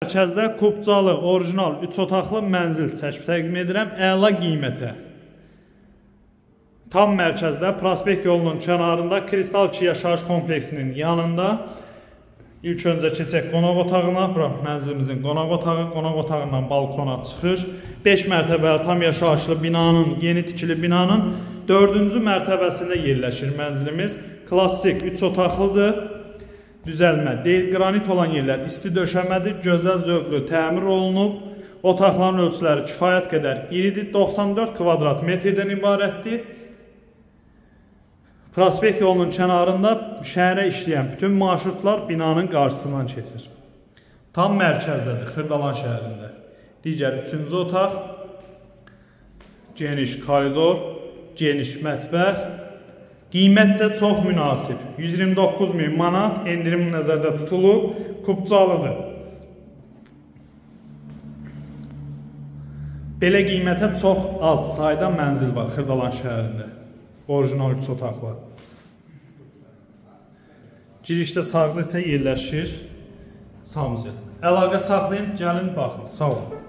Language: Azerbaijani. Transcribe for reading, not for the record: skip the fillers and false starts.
Mərkəzdə Kubcalı, orijinal 3 otaqlı mənzil təqdim edirəm, əla qiymətə. Tam mərkəzdə, Prospekt yolunun kənarında, Kristal 2 yaşayış kompleksinin yanında. İlk öncə keçək qonaq otağına, mənzilimizin qonaq otağı, qonaq otağından balkona çıxır. 5 mərtəbəli tam yaşayışlı binanın, yeni tikili binanın 4-cü mərtəbəsində yerləşir mənzilimiz. Klassik 3 otaqlıdır. Düzəlmə deyil, qranit olan yerlər isti döşəmədir, gözəl zövqlü təmir olunub. Otaqların ölçüləri kifayət qədər iridir, 94 kvadrat metrdən ibarətdir. Prospekt yolunun kənarında şəhərə işləyən bütün marşrutlar binanın qarşısından keçir. Tam mərkəzdədir, Xırdalan şəhərində. Digər 3-cü otaq, geniş koridor, geniş mətbəx. Qiymət də çox münasib. 129.000 manat endirim nəzərdə tutulub, Kubcalıdır. Belə qiymətə çox az sayda mənzil var Xırdalan şəhərində. Orijinal 3 otaqlı. Girişdə sağda isə yerləşir sanuzel. Əlaqə saxlayın, gəlin baxın. Sağ olun.